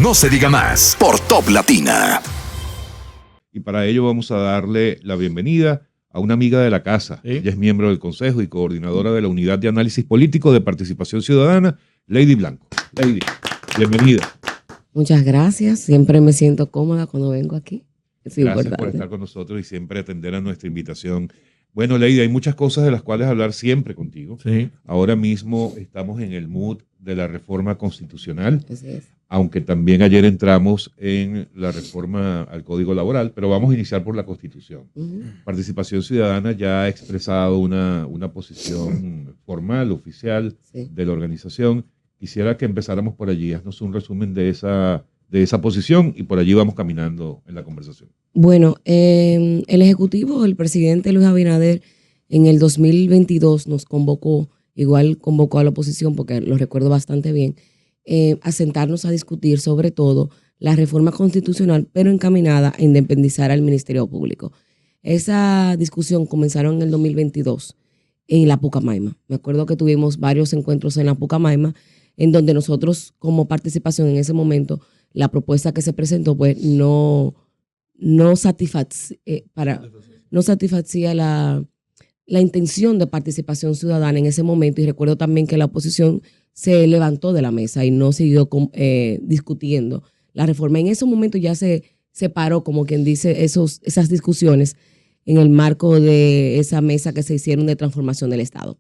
No se diga más por Top Latina. Y para ello vamos a darle la bienvenida a una amiga de la casa. ¿Sí? Ella es miembro del Consejo y coordinadora de la Unidad de Análisis Político de Participación Ciudadana, Lady Blanco. Lady, bienvenida. Muchas gracias. Siempre me siento cómoda cuando vengo aquí. Es Gracias importante. por estar con nosotros y siempre atender a nuestra invitación. Bueno, Lady, hay muchas cosas de las cuales hablar siempre contigo. Sí. Ahora mismo estamos en el mood de la reforma constitucional, Así es. aunque también ayer entramos en la reforma al Código Laboral, pero vamos a iniciar por la Constitución. Participación Ciudadana ya ha expresado una posición formal, oficial, Sí. de la organización. Quisiera que empezáramos por allí. Haznos un resumen de esa posición y por allí vamos caminando en la conversación. Bueno, el Ejecutivo, el presidente Luis Abinader, en el 2022 nos convocó, igual convocó a la oposición, porque lo recuerdo bastante bien, a sentarnos a discutir sobre todo la reforma constitucional, pero encaminada a independizar al Ministerio Público. Esa discusión comenzaron en el 2022 en la Pucamaima. Me acuerdo que tuvimos varios encuentros en la Pucamaima, en donde nosotros, como participación en ese momento, la propuesta que se presentó pues no satisfacía la intención de participación ciudadana en ese momento, y recuerdo también que la oposición se levantó de la mesa y no siguió discutiendo la reforma. En ese momento ya se separó, como quien dice, esas discusiones en el marco de esa mesa que se hicieron de transformación del Estado.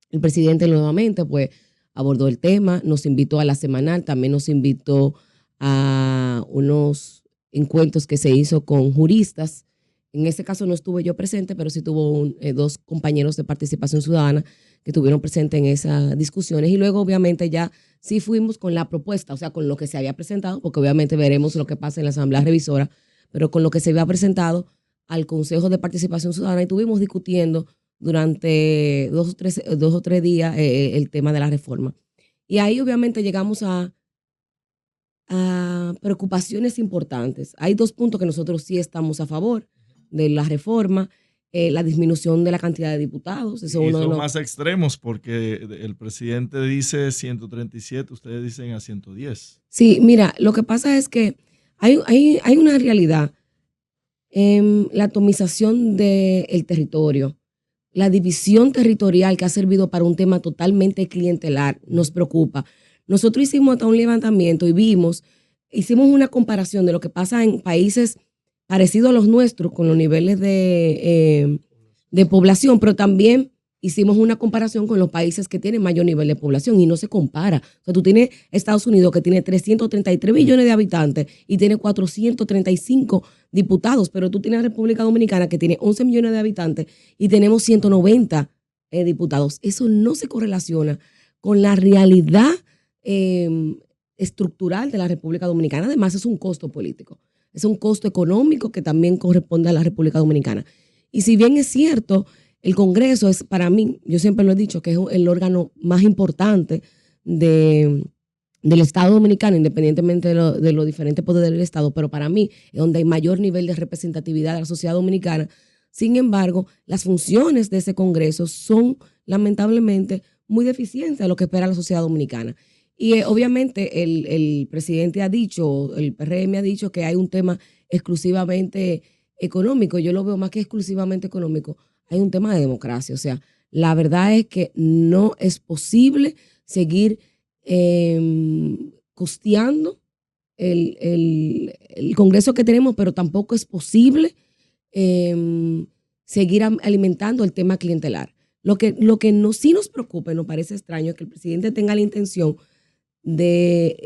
El presidente nuevamente pues abordó el tema, nos invitó a la semanal, también nos invitó a unos encuentros que se hizo con juristas. En este caso no estuve yo presente, pero sí tuvo dos compañeros de Participación Ciudadana que estuvieron presentes en esas discusiones, y luego obviamente ya sí fuimos con la propuesta, o sea, con lo que se había presentado, porque obviamente veremos lo que pasa en la Asamblea Revisora, pero con lo que se había presentado al Consejo de Participación Ciudadana, y estuvimos discutiendo durante dos o tres días el tema de la reforma. Y ahí obviamente llegamos a preocupaciones importantes. Hay dos puntos que nosotros sí estamos a favor de la reforma: la disminución de la cantidad de diputados. Eso Y uno de son los más extremos porque el presidente dice 137, ustedes dicen a 110. Sí, mira, lo que pasa es que hay una realidad en la atomización del territorio, la división territorial que ha servido para un tema totalmente clientelar, nos preocupa. Nosotros hicimos hasta un levantamiento y hicimos una comparación de lo que pasa en países parecidos a los nuestros con los niveles de población, pero también hicimos una comparación con los países que tienen mayor nivel de población, y no se compara. O sea, tú tienes Estados Unidos, que tiene 333 millones de habitantes y tiene 435 diputados, pero tú tienes República Dominicana, que tiene 11 millones de habitantes y tenemos 190 diputados. Eso no se correlaciona con la realidad estructural de la República Dominicana. Además, es un costo político, es un costo económico que también corresponde a la República Dominicana. Y si bien es cierto, el Congreso es, para mí, yo siempre lo he dicho, que es el órgano más importante del Estado Dominicano, independientemente de los diferentes poderes del Estado, pero para mí es donde hay mayor nivel de representatividad de la sociedad dominicana. Sin embargo, las funciones de ese Congreso son lamentablemente muy deficientes a lo que espera la sociedad dominicana. Y obviamente el presidente ha dicho, el PRM ha dicho que hay un tema exclusivamente económico. Yo lo veo más que exclusivamente económico. Hay un tema de democracia. O sea, la verdad es que no es posible seguir costeando el Congreso que tenemos, pero tampoco es posible seguir alimentando el tema clientelar. Lo que sí nos preocupa y nos parece extraño es que el presidente tenga la intención de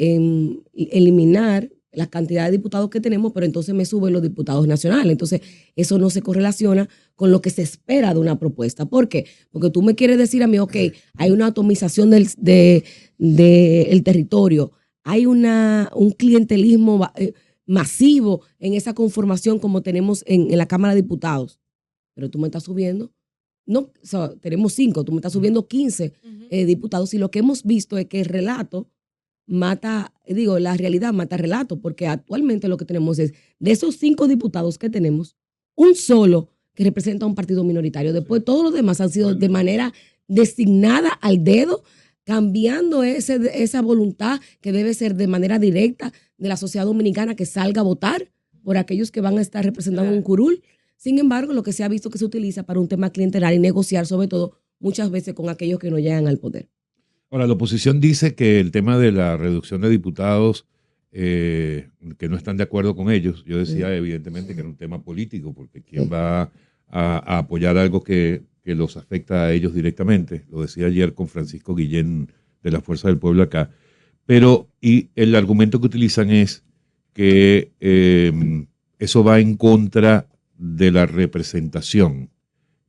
eliminar la cantidad de diputados que tenemos, pero entonces me suben los diputados nacionales. Entonces, eso no se correlaciona con lo que se espera de una propuesta. ¿Por qué? Porque tú me quieres decir a mí, ok, hay una atomización del territorio, hay un clientelismo masivo en esa conformación como tenemos en la Cámara de Diputados, pero tú me estás subiendo, no, o sea, tenemos 5, tú me estás subiendo 15 diputados, y lo que hemos visto es que el relato la realidad mata relato, porque actualmente lo que tenemos es, de esos 5 diputados que tenemos, un solo que representa a un partido minoritario. Después todos los demás han sido de manera designada al dedo cambiando esa voluntad que debe ser de manera directa de la sociedad dominicana que salga a votar por aquellos que van a estar representando un curul. Sin embargo, lo que se ha visto que se utiliza para un tema clientelar y negociar, sobre todo, muchas veces con aquellos que no llegan al poder. Ahora, la oposición dice que el tema de la reducción de diputados, que no están de acuerdo con ellos. Yo decía, evidentemente, que era un tema político, porque ¿quién va a apoyar algo que los afecta a ellos directamente? Lo decía ayer con Francisco Guillén de la Fuerza del Pueblo acá. Pero, y el argumento que utilizan es que eso va en contra de la representación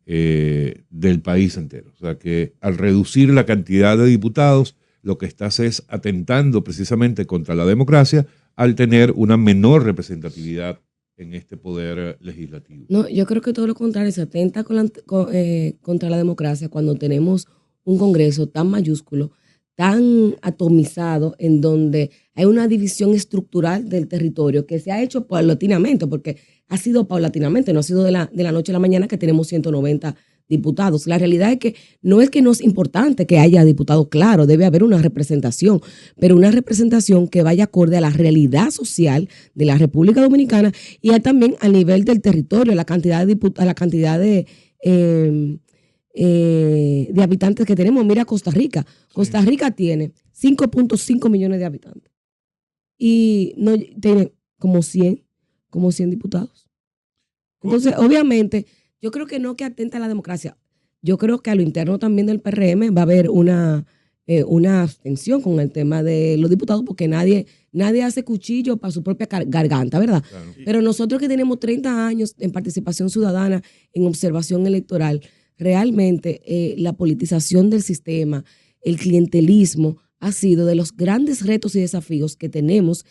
del país entero. O sea, que al reducir la cantidad de diputados, lo que estás es atentando precisamente contra la democracia al tener una menor representatividad en este poder legislativo. No, yo creo que todo lo contrario, se atenta contra la democracia cuando tenemos un Congreso tan mayúsculo, tan atomizado, en donde hay una división estructural del territorio que se ha hecho paulatinamente, porque ha sido paulatinamente, no ha sido de la noche a la mañana que tenemos 190 diputados. La realidad es que no es importante que haya diputados, claro, debe haber una representación, pero una representación que vaya acorde a la realidad social de la República Dominicana y también a nivel del territorio, la cantidad de habitantes que tenemos. Mira Costa Rica. Costa Rica tiene 5.5 millones de habitantes y no tiene como 100 diputados. Entonces, obviamente, yo creo que no que atenta a la democracia. Yo creo que a lo interno también del PRM va a haber una abstención con el tema de los diputados, porque nadie hace cuchillo para su propia garganta, ¿verdad? Claro. Pero nosotros que tenemos 30 años en participación ciudadana, en observación electoral, realmente la politización del sistema, el clientelismo, ha sido de los grandes retos y desafíos que tenemos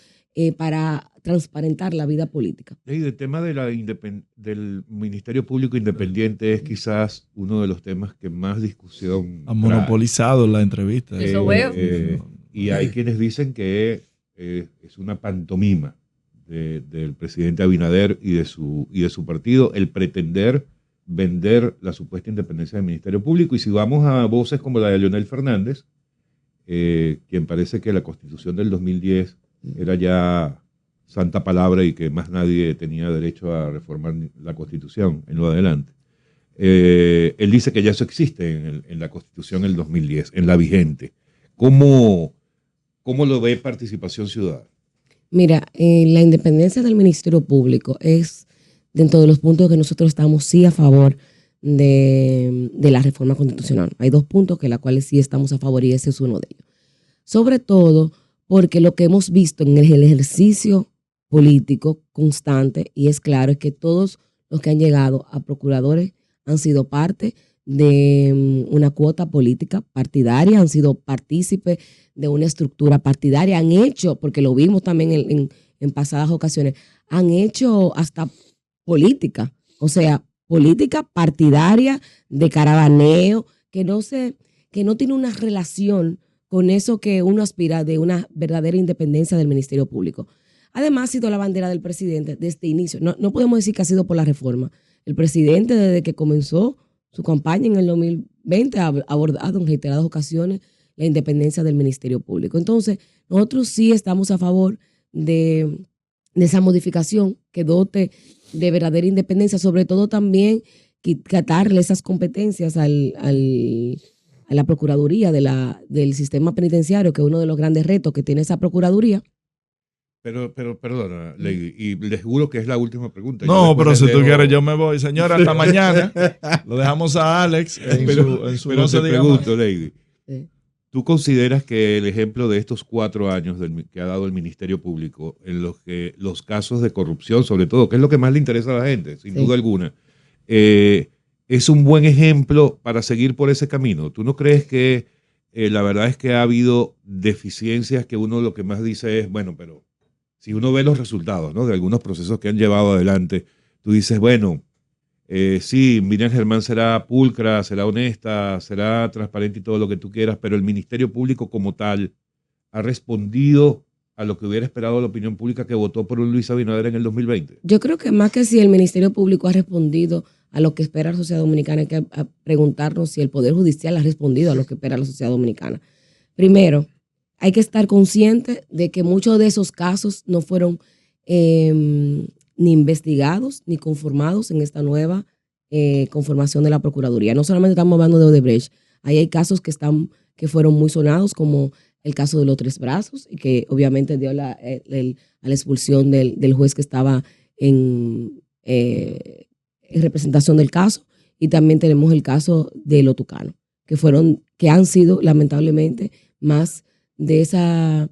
para transparentar la vida política. Y el tema de del Ministerio Público Independiente es quizás uno de los temas que más discusión Han monopolizado la entrevista. Eso veo. Y hay quienes dicen que es una pantomima del presidente Abinader y de su partido el pretender vender la supuesta independencia del Ministerio Público. Y si vamos a voces como la de Leonel Fernández, quien parece que la Constitución del 2010 era ya santa palabra y que más nadie tenía derecho a reformar la Constitución en lo adelante. Él dice que ya eso existe en la Constitución del 2010, en la vigente. ¿Cómo lo ve Participación Ciudadana? Mira, la independencia del Ministerio Público es dentro de los puntos que nosotros estamos sí a favor de la reforma constitucional. Hay 2 puntos que los cuales sí estamos a favor y ese es uno de ellos. Sobre todo porque lo que hemos visto en el ejercicio político constante, y es claro, es que todos los que han llegado a procuradores han sido parte de una cuota política partidaria, han sido partícipes de una estructura partidaria, han hecho, porque lo vimos también en pasadas ocasiones, han hecho hasta política, o sea, política partidaria de caravaneo, que no tiene una relación con eso que uno aspira de una verdadera independencia del Ministerio Público. Además, ha sido la bandera del presidente desde inicio. No podemos decir que ha sido por la reforma. El presidente, desde que comenzó su campaña en el 2020, ha abordado en reiteradas ocasiones la independencia del Ministerio Público. Entonces, nosotros sí estamos a favor de esa modificación que dote de verdadera independencia, sobre todo también quitarle esas competencias a la Procuraduría del sistema penitenciario, que es uno de los grandes retos que tiene esa Procuraduría. Pero perdona, Lady, y les juro que es la última pregunta. No, pero si tú quieres yo me voy. Señora, hasta mañana. Lo dejamos a Alex en su pero te pregunto, Lady. Sí. ¿Tú consideras que el ejemplo de estos 4 años que ha dado el Ministerio Público, en los que los casos de corrupción, sobre todo, que es lo que más le interesa a la gente, sin duda alguna, es un buen ejemplo para seguir por ese camino? ¿Tú no crees que la verdad es que ha habido deficiencias que uno lo que más dice es, bueno, pero si uno ve los resultados, ¿no?, de algunos procesos que han llevado adelante, tú dices, bueno, sí, Miriam Germán será pulcra, será honesta, será transparente y todo lo que tú quieras, pero el Ministerio Público como tal ha respondido a lo que hubiera esperado la opinión pública que votó por un Luis Abinader en el 2020? Yo creo que más que si el Ministerio Público ha respondido a lo que espera la sociedad dominicana, hay que preguntarnos si el Poder Judicial ha respondido a lo que espera la sociedad dominicana. Primero, hay que estar consciente de que muchos de esos casos no fueron ni investigados ni conformados en esta nueva conformación de la Procuraduría. No solamente estamos hablando de Odebrecht, ahí hay casos que fueron muy sonados, como el caso de los 3 brazos, y que obviamente dio a la expulsión del juez que estaba en representación del caso, y también tenemos el caso de los Tucanos, que han sido lamentablemente más de esa,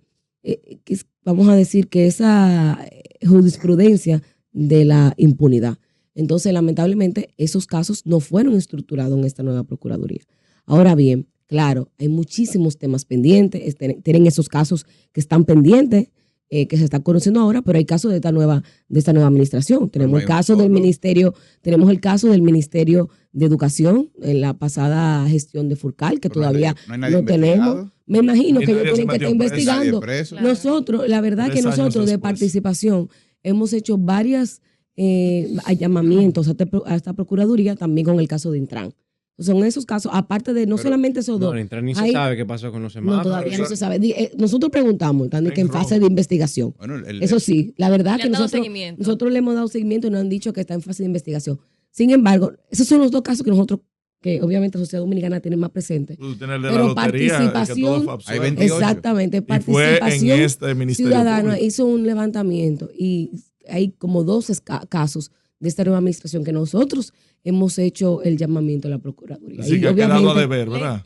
vamos a decir que esa jurisprudencia de la impunidad. Entonces, lamentablemente, esos casos no fueron estructurados en esta nueva Procuraduría. Ahora bien, claro, hay muchísimos temas pendientes, tienen esos casos que están pendientes, que se están conociendo ahora, pero hay casos de esta nueva administración. Tenemos el caso del ministerio, tenemos el caso del Ministerio de Educación en la pasada gestión de Furcal, que todavía no tenemos. Me imagino que ellos tienen que estar investigando. Nosotros, la verdad que nosotros de participación hemos hecho varios llamamientos a esta Procuraduría, también con el caso de Intran. Son esos casos, aparte de solamente esos dos. No, ni se sabe qué pasó con los semáforos. No, todavía no se sabe. Nosotros preguntamos, están que en fase de investigación. Bueno, eso sí, la verdad que nosotros le hemos dado seguimiento y nos han dicho que está en fase de investigación. Sin embargo, esos son los dos casos que obviamente la sociedad dominicana tiene más presente. Pero participación, hay 28. Exactamente, participación ciudadana hizo un levantamiento y hay como 12 casos de esta nueva administración que nosotros hemos hecho el llamamiento a la Procuraduría. Así que ha quedado a deber, ¿verdad?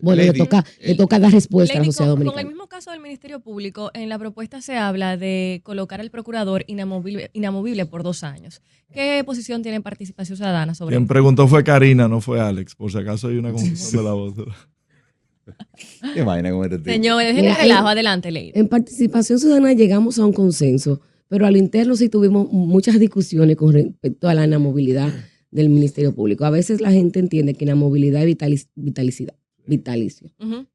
Bueno, le toca dar respuesta a la sociedad dominicana. Con el mismo caso del Ministerio Público, en la propuesta se habla de colocar al procurador inamovible por 2 años. ¿Qué posición tiene Participación Ciudadana sobre eso? Quien preguntó fue Karina, no fue Alex, por si acaso hay una confusión de la voz. ¿Qué vaina con este tipo? Señores, déjenle relajo, adelante, Ley. En Participación Ciudadana llegamos a un consenso, pero a lo interno sí tuvimos muchas discusiones con respecto a la inamovilidad del Ministerio Público. A veces la gente entiende que inamovilidad es vitalicio.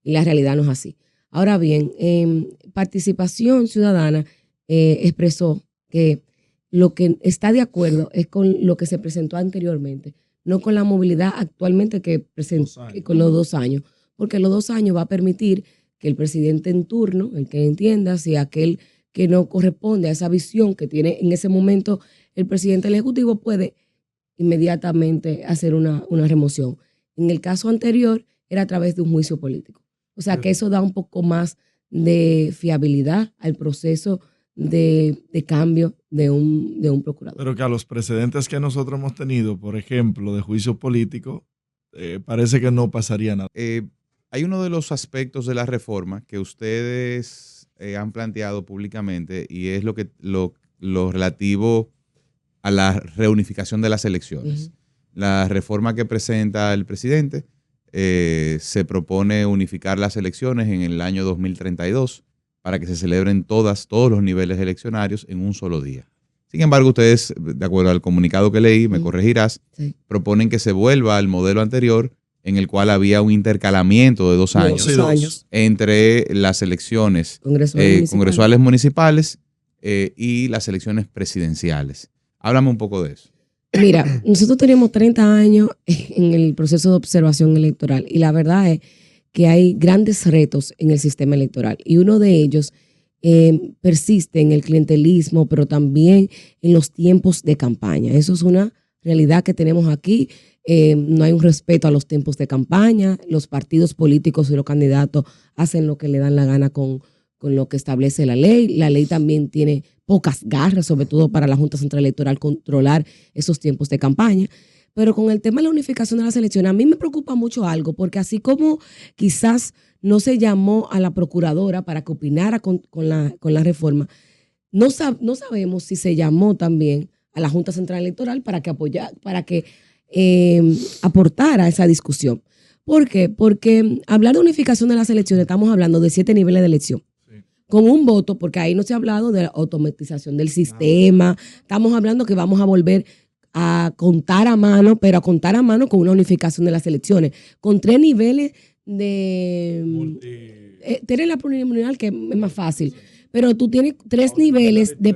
Y la realidad no es así. Ahora bien, Participación Ciudadana expresó que lo que está de acuerdo es con lo que se presentó anteriormente, no con la movilidad actualmente con los 2 años, porque los 2 años va a permitir que el presidente en turno, el que entienda, si aquel que no corresponde a esa visión que tiene en ese momento el presidente del Ejecutivo, puede inmediatamente hacer una remoción. En el caso anterior era a través de un juicio político. O sea que eso da un poco más de fiabilidad al proceso de cambio de un procurador. Pero que a los precedentes que nosotros hemos tenido, por ejemplo, de juicio político, parece que no pasaría nada. Hay uno de los aspectos de la reforma que ustedes han planteado públicamente y es lo relativo a la reunificación de las elecciones. La reforma que presenta el presidente se propone unificar las elecciones en el año 2032 para que se celebren todos los niveles eleccionarios en un solo día. Sin embargo, ustedes, de acuerdo al comunicado que leí, me corregirás, proponen que se vuelva al modelo anterior en el cual había un intercalamiento de 2 años entre las elecciones congresuales municipales y las elecciones presidenciales. Háblame un poco de eso. Mira, nosotros tenemos 30 años en el proceso de observación electoral y la verdad es que hay grandes retos en el sistema electoral y uno de ellos persiste en el clientelismo, pero también en los tiempos de campaña. Eso es una realidad que tenemos aquí. No hay un respeto a los tiempos de campaña. Los partidos políticos y los candidatos hacen lo que le dan la gana con lo que establece la ley. La ley también tiene pocas garras, sobre todo para la Junta Central Electoral, controlar esos tiempos de campaña. Pero con el tema de la unificación de las elecciones, a mí me preocupa mucho algo, porque así como quizás no se llamó a la procuradora para que opinara con la reforma, no sabemos si se llamó también a la Junta Central Electoral para que aportara a esa discusión. ¿Por qué? Porque hablar de unificación de las elecciones, estamos hablando de 7 niveles de elección. Con un voto, porque ahí no se ha hablado de la automatización del sistema, estamos hablando que vamos a volver a contar a mano, pero a contar a mano con una unificación de las elecciones, con 3 niveles de... Tienes la plurinominal, que es más fácil, pero tú tienes 3 niveles de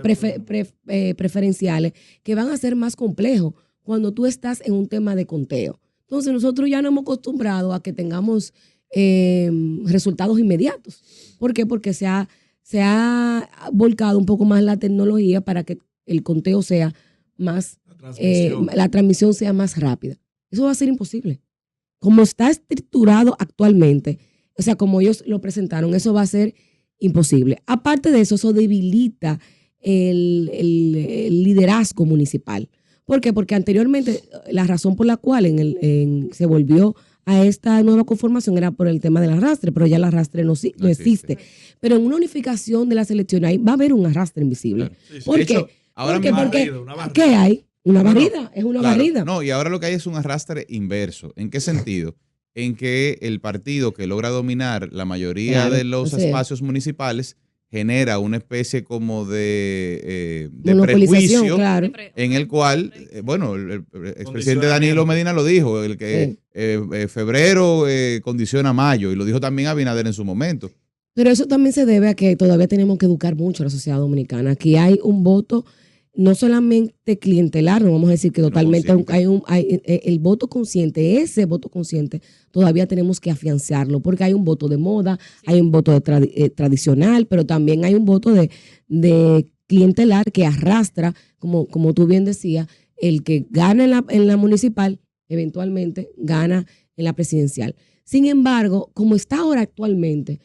preferenciales que van a ser más complejos cuando tú estás en un tema de conteo. Entonces nosotros ya nos hemos acostumbrado a que tengamos resultados inmediatos. ¿Por qué? Porque se ha volcado un poco más la tecnología para que el conteo sea más, la transmisión sea más rápida. Eso va a ser imposible. Como está estructurado actualmente, o sea, como ellos lo presentaron, eso va a ser imposible. Aparte de eso debilita el liderazgo municipal. ¿Por qué? Porque anteriormente la razón por la cual se volvió a esta nueva conformación era por el tema del arrastre, pero ya el arrastre no existe. Pero en una unificación de las elecciones ahí va a haber un arrastre invisible. Claro. ¿Por qué? Porque ¿qué hay? Una barrida, es una barrida. No, y ahora lo que hay es un arrastre inverso. ¿En qué sentido? En que el partido que logra dominar la mayoría de los espacios municipales genera una especie como de prejuicio, claro, en el cual, bueno, el expresidente Danilo Medina lo dijo, el que febrero condiciona mayo, y lo dijo también Abinader en su momento. Pero eso también se debe a que todavía tenemos que educar mucho a la sociedad dominicana. Aquí hay un voto no solamente clientelar, no vamos a decir que totalmente hay el voto consciente, ese voto consciente todavía tenemos que afianzarlo, porque hay un voto de moda, hay un voto tradicional, pero también hay un voto de clientelar que arrastra, como tú bien decías, el que gana en la municipal, eventualmente gana en la presidencial. Sin embargo, como está ahora actualmente,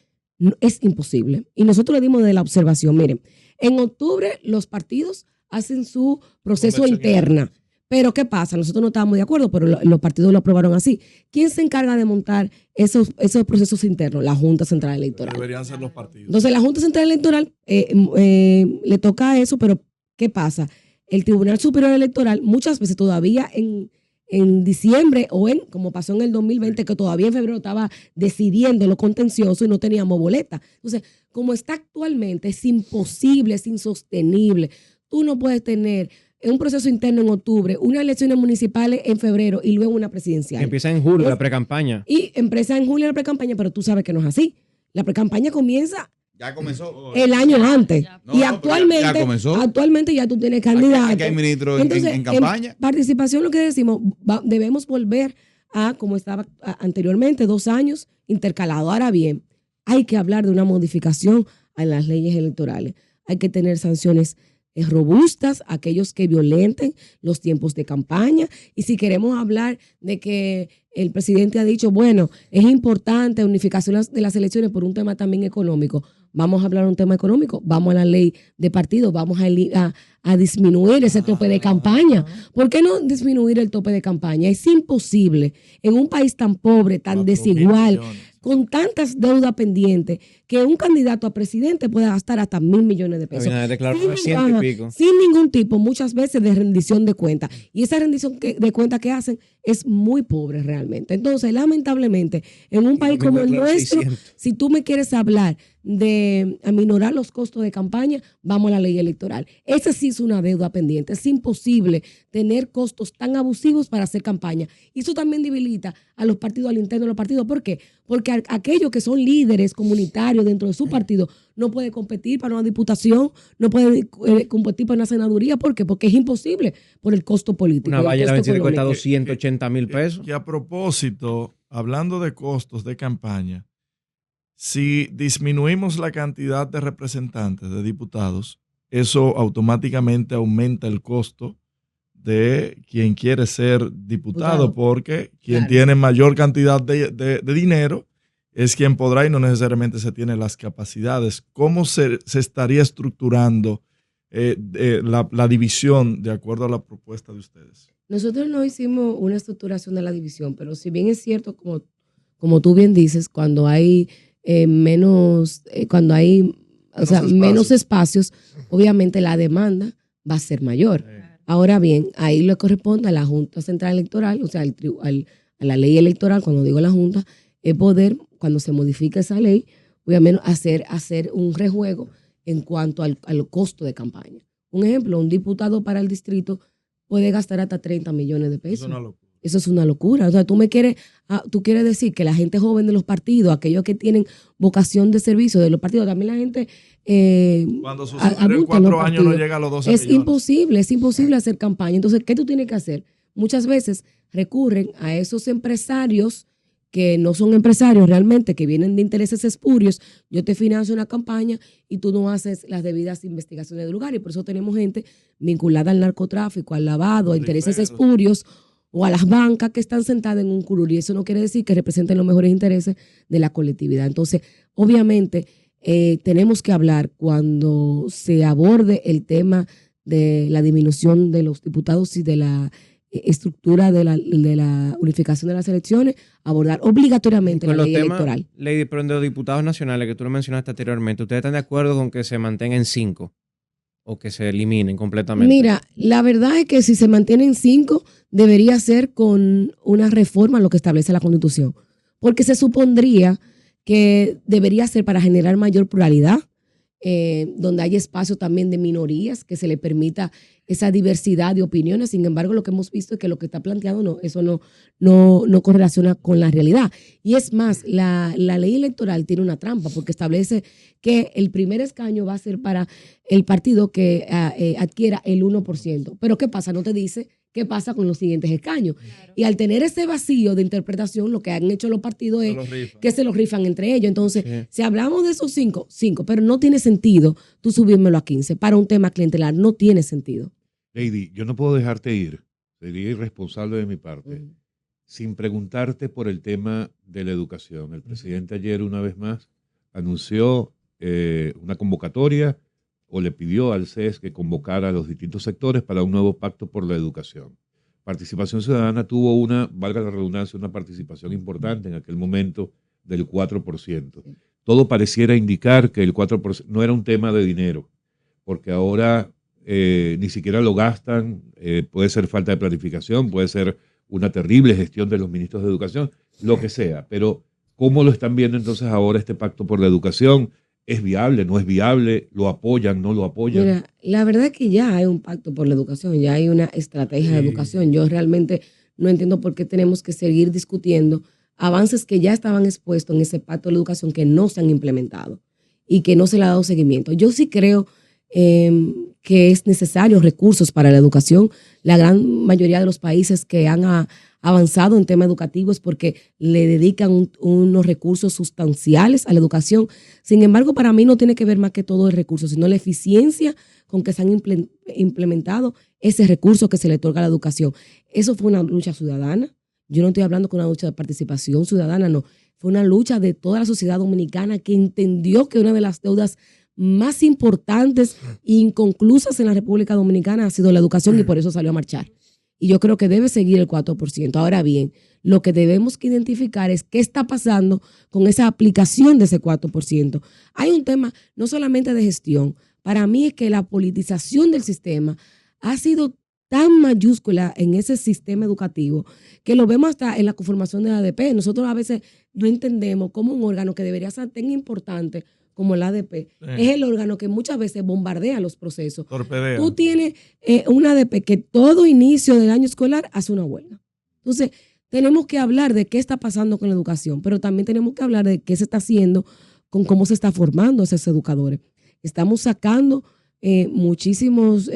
es imposible. Y nosotros le dimos de la observación, miren, en octubre los partidos hacen su proceso interna. Pero ¿qué pasa? Nosotros no estábamos de acuerdo, pero los partidos lo aprobaron así. ¿Quién se encarga de montar esos procesos internos? La Junta Central Electoral. Deberían ser los partidos. Entonces, la Junta Central Electoral le toca a eso, pero ¿qué pasa? El Tribunal Superior Electoral, muchas veces todavía en diciembre como pasó en el 2020, que todavía en febrero estaba decidiendo lo contencioso y no teníamos boleta. Entonces, como está actualmente, es imposible, es insostenible. Tú no puedes tener un proceso interno en octubre, unas elecciones municipales en febrero y luego una presidencial. Empieza en julio la precampaña. Y empieza en julio la precampaña, pero tú sabes que no es así. La precampaña comienza Ya comenzó. el año antes. No, y actualmente ya tú tienes candidato. Aquí hay ministro Entonces, en campaña. En participación, lo que decimos, debemos volver a como estaba anteriormente, 2 años intercalado. Ahora bien, hay que hablar de una modificación a las leyes electorales. Hay que tener sanciones robustas, aquellos que violenten los tiempos de campaña. Y si queremos hablar de que el presidente ha dicho, bueno, es importante unificación de las elecciones por un tema también económico, vamos a hablar de un tema económico, vamos a la ley de partidos, vamos a disminuir ese tope de campaña. ¿Por qué no disminuir el tope de campaña? Es imposible en un país tan pobre, tan desigual, con tantas deudas pendientes, que un candidato a presidente pueda gastar hasta 1.000 millones de pesos. Sin ningún tipo, muchas veces, de rendición de cuentas. Y esa rendición de cuentas que hacen es muy pobre realmente. Entonces, lamentablemente, en un país como el nuestro, si tú me quieres hablar de aminorar los costos de campaña, vamos a la ley electoral. Esa sí es una deuda pendiente. Es imposible tener costos tan abusivos para hacer campaña. Y eso también debilita a los partidos, al interno de los partidos. ¿Por qué? Porque aquellos que son líderes comunitarios dentro de su partido no pueden competir para una diputación, no pueden competir para una senaduría. ¿Por qué? Porque es imposible por el costo político. Una valla de 25 cuesta 280,000 pesos. Y a propósito, hablando de costos de campaña, si disminuimos la cantidad de representantes, de diputados, eso automáticamente aumenta el costo de quien quiere ser diputado, porque quien tiene mayor cantidad de dinero es quien podrá y no necesariamente se tiene las capacidades. ¿Cómo se estaría estructurando la división de acuerdo a la propuesta de ustedes? Nosotros no hicimos una estructuración de la división, pero si bien es cierto, como tú bien dices, cuando hay menos espacios, obviamente la demanda va a ser mayor. Ahora bien, ahí le corresponde a la Junta Central Electoral, o sea, a la ley electoral, cuando digo la Junta, es poder, cuando se modifique esa ley, obviamente hacer un rejuego en cuanto al costo de campaña. Un ejemplo, un diputado para el distrito puede gastar hasta 30 millones de pesos. Eso es una locura. O sea, tú quieres decir que la gente joven de los partidos, aquellos que tienen vocación de servicio de los partidos, también la gente cuando sus 4 años no llega a los 12 millones. Es imposible hacer campaña. Entonces, ¿qué tú tienes que hacer? Muchas veces recurren a esos empresarios que no son empresarios realmente, que vienen de intereses espurios. Yo te financio una campaña y tú no haces las debidas investigaciones del lugar. Y por eso tenemos gente vinculada al narcotráfico, al lavado, a intereses espurios o a las bancas que están sentadas en un curul. Y eso no quiere decir que representen los mejores intereses de la colectividad. Entonces, obviamente, tenemos que hablar cuando se aborde el tema de la disminución de los diputados y de la estructura de la unificación de las elecciones, abordar obligatoriamente la ley electoral. Lady, pero de los diputados nacionales que tú lo mencionaste anteriormente, ¿ustedes están de acuerdo con que se mantengan 5 o que se eliminen completamente? Mira, la verdad es que si se mantienen 5, debería ser con una reforma a lo que establece la Constitución, porque se supondría que debería ser para generar mayor pluralidad, donde hay espacio también de minorías, que se le permita esa diversidad de opiniones. Sin embargo, lo que hemos visto es que lo que está planteado eso no correlaciona con la realidad. Y es más, la ley electoral tiene una trampa, porque establece que el primer escaño va a ser para el partido que adquiera el 1%. Pero ¿qué pasa? No te dice qué pasa con los siguientes escaños. Claro. Y al tener ese vacío de interpretación, lo que han hecho los partidos es que se los rifan entre ellos. Entonces, si hablamos de esos 5, pero no tiene sentido tú subírmelo a 15 para un tema clientelar, no tiene sentido. Lady, yo no puedo dejarte ir, sería irresponsable de mi parte, sin preguntarte por el tema de la educación. El presidente ayer, una vez más, anunció una convocatoria o le pidió al CES que convocara a los distintos sectores para un nuevo pacto por la educación. Participación Ciudadana tuvo valga la redundancia, una participación importante en aquel momento del 4%. Todo pareciera indicar que el 4% no era un tema de dinero, porque ahora ni siquiera lo gastan, puede ser falta de planificación, puede ser una terrible gestión de los ministros de educación, lo que sea, pero ¿cómo lo están viendo entonces ahora este pacto por la educación? ¿Es viable? ¿No es viable? ¿Lo apoyan? ¿No lo apoyan? Mira, la verdad es que ya hay un pacto por la educación, ya hay una estrategia de educación. Yo realmente no entiendo por qué tenemos que seguir discutiendo avances que ya estaban expuestos en ese pacto de la educación que no se han implementado y que no se le ha dado seguimiento. Yo sí creo que es necesario recursos para la educación. La gran mayoría de los países que han avanzado en tema educativo es porque le dedican unos recursos sustanciales a la educación. Sin embargo, para mí no tiene que ver más que todo el recurso, sino la eficiencia con que se han implementado ese recurso que se le otorga a la educación. Eso fue una lucha ciudadana. Yo no estoy hablando con una lucha de participación ciudadana, no. Fue una lucha de toda la sociedad dominicana que entendió que una de las deudas más importantes e inconclusas en la República Dominicana ha sido la educación, y por eso salió a marchar. Y yo creo que debe seguir el 4%. Ahora bien, lo que debemos que identificar es qué está pasando con esa aplicación de ese 4%. Hay un tema no solamente de gestión. Para mí es que la politización del sistema ha sido tan mayúscula en ese sistema educativo que lo vemos hasta en la conformación de la ADP. Nosotros a veces no entendemos cómo un órgano que debería ser tan importante como el ADP, es el órgano que muchas veces bombardea los procesos. Torpedea. Tú tienes un ADP que todo inicio del año escolar hace una huelga. Entonces, tenemos que hablar de qué está pasando con la educación, pero también tenemos que hablar de qué se está haciendo con cómo se está formando a esos educadores. Estamos sacando muchísimos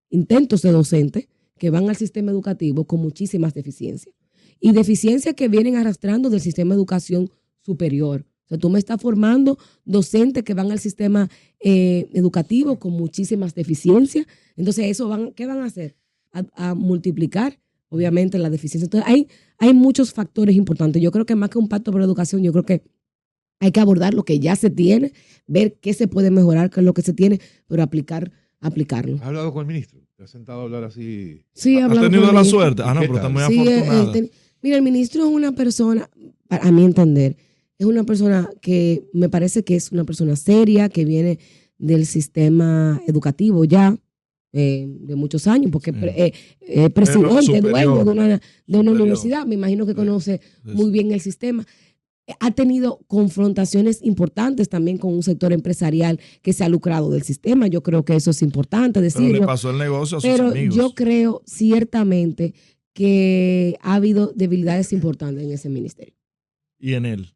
intentos de docentes que van al sistema educativo con muchísimas deficiencias. Y deficiencias que vienen arrastrando del sistema de educación superior. O sea, tú me estás formando docentes que van al sistema educativo con muchísimas deficiencias. Entonces, ¿qué van a hacer? A multiplicar, obviamente, la deficiencia. Entonces, hay muchos factores importantes. Yo creo que más que un pacto por la educación, yo creo que hay que abordar lo que ya se tiene, ver qué se puede mejorar, qué es lo que se tiene, pero aplicarlo. ¿Has hablado con el ministro? ¿Te has sentado a hablar así? Sí, he ¿Has hablado tenido con la el ministro. suerte? Ah, no, pero está muy Sí, afortunada. Mira, el ministro es una persona, a mi entender, es una persona que me parece que es una persona seria, que viene del sistema educativo ya, de muchos años, porque es presidente, dueño de una universidad. Me imagino que conoce muy bien el sistema. Ha tenido confrontaciones importantes también con un sector empresarial que se ha lucrado del sistema. Yo creo que eso es importante decirlo. Pero le pasó el negocio a sus Pero amigos. yo creo ciertamente que ha habido debilidades importantes en ese ministerio. ¿Y en él?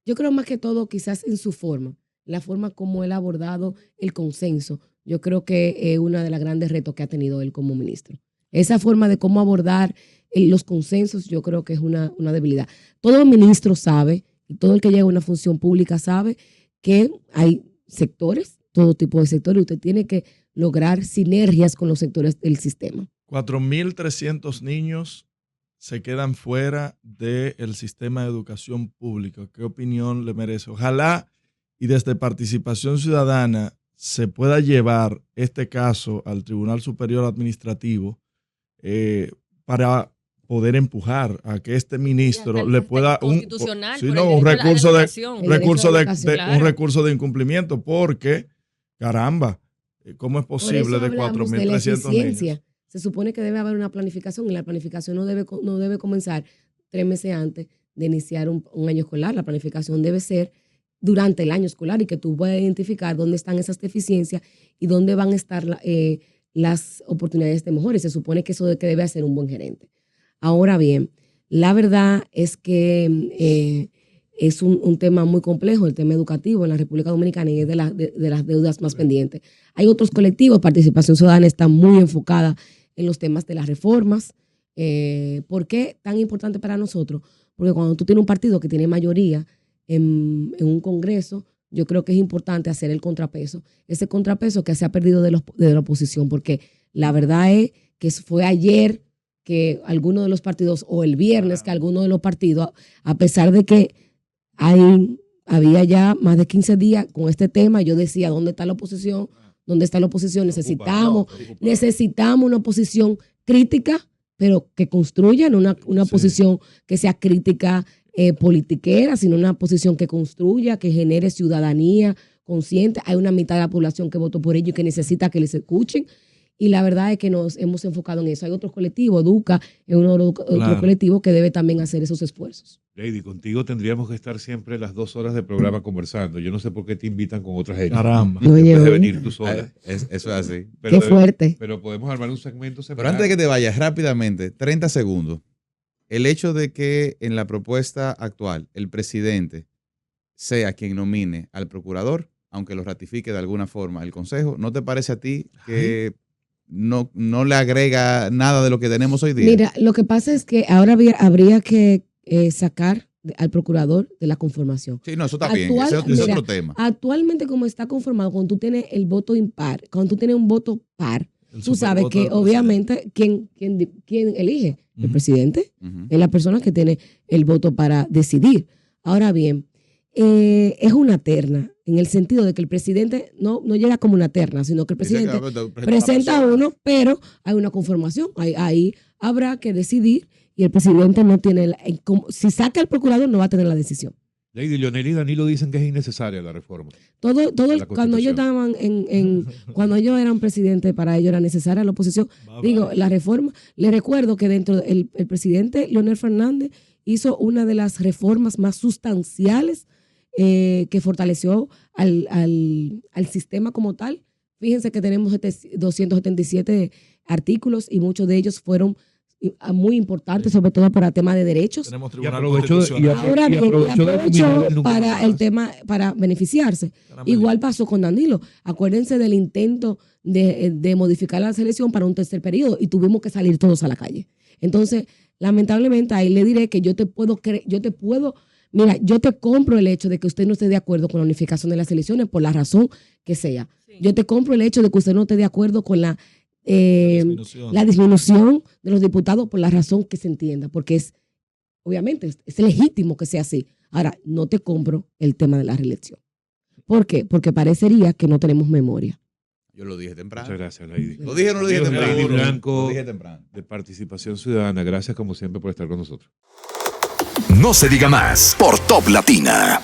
Yo creo más que todo quizás en su forma, la forma como él ha abordado el consenso. Yo creo que es uno de los grandes retos que ha tenido él como ministro. Esa forma de cómo abordar los consensos yo creo que es una debilidad. Todo ministro sabe, y todo el que llega a una función pública sabe que hay sectores, todo tipo de sectores, y usted tiene que lograr sinergias con los sectores del sistema. 4.300 niños se quedan fuera del sistema de educación pública. ¿Qué opinión le merece? Ojalá y desde Participación Ciudadana se pueda llevar este caso al Tribunal Superior Administrativo para poder empujar a que este ministro le pueda un recurso de incumplimiento, porque caramba, ¿cómo es posible de 4.300 niños? Se supone que debe haber una planificación, y la planificación no debe comenzar 3 meses antes de iniciar un año escolar. La planificación debe ser durante el año escolar, y que tú puedas identificar dónde están esas deficiencias y dónde van a estar las oportunidades de mejora. Se supone que eso debe hacer un buen gerente. Ahora bien, la verdad es que es un tema muy complejo, el tema educativo en la República Dominicana, y es de las deudas más pendientes. Hay otros colectivos, Participación Ciudadana está muy enfocada en los temas de las reformas. ¿Por qué tan importante para nosotros? Porque cuando tú tienes un partido que tiene mayoría en un congreso, yo creo que es importante hacer el contrapeso. Ese contrapeso que se ha perdido de la oposición, porque la verdad es que fue ayer que algunos de los partidos, o el viernes que algunos de los partidos, a pesar de que había ya más de 15 días con este tema, yo decía, ¿dónde está la oposición? ¿Dónde está la oposición? Necesitamos una oposición crítica, pero que construya, no una oposición que sea crítica politiquera, sino una oposición que construya, que genere ciudadanía consciente. Hay una mitad de la población que votó por ello y que necesita que les escuchen. Y la verdad es que nos hemos enfocado en eso. Hay otros colectivos, Educa es uno de los otros colectivos que debe también hacer esos esfuerzos. Lady, contigo tendríamos que estar siempre las 2 horas de programa conversando. Yo no sé por qué te invitan con otra gente. Caramba. No, en vez de venir tú sola. Eso es así. Pero qué fuerte. Pero podemos armar un segmento semanal. Pero antes de que te vayas, rápidamente, 30 segundos. El hecho de que en la propuesta actual el presidente sea quien nomine al procurador, aunque lo ratifique de alguna forma el Consejo, ¿no te parece a ti que no le agrega nada de lo que tenemos hoy día? Mira, lo que pasa es que ahora habría que sacar al procurador de la conformación. Sí, no, eso está bien. Ese es otro tema. Actualmente, como está conformado, cuando tú tienes el voto impar, cuando tú tienes un voto par, tú sabes que obviamente ¿quién elige? El presidente. Es la persona que tiene el voto para decidir. Ahora bien, es una terna, en el sentido de que el presidente no llega como una terna, sino que el presidente presenta a uno, pero hay una conformación. Ahí habrá que decidir, y el presidente no tiene, si saca al procurador no va a tener la decisión. Lady, Leonel y Danilo dicen que es innecesaria la reforma. Cuando ellos estaban cuando ellos eran presidentes, para ellos era necesaria la oposición. La reforma. Les recuerdo que dentro el presidente Leonel Fernández hizo una de las reformas más sustanciales que fortaleció al sistema como tal. Fíjense que tenemos 277 artículos, y muchos de ellos fueron muy importantes, sobre todo para temas de derechos. Tenemos Y tribunal aprovechó para el tema, para beneficiarse. Igual pasó con Danilo. Acuérdense del intento de modificar la selección para un tercer periodo, y tuvimos que salir todos a la calle. Entonces, lamentablemente, ahí le diré que yo te compro el hecho de que usted no esté de acuerdo con la unificación de las elecciones por la razón que sea. Sí. Yo te compro el hecho de que usted no esté de acuerdo con la disminución de los diputados por la razón que se entienda, porque obviamente es legítimo que sea así. Ahora, no te compro el tema de la reelección. ¿Por qué? Porque parecería que no tenemos memoria. Yo lo dije temprano. Muchas gracias, Lady. ¿Lo dije o no lo dije temprano? Lady Blanco, lo dije temprano. de Participación Ciudadana. Gracias como siempre por estar con nosotros. No se diga más por Top Latina.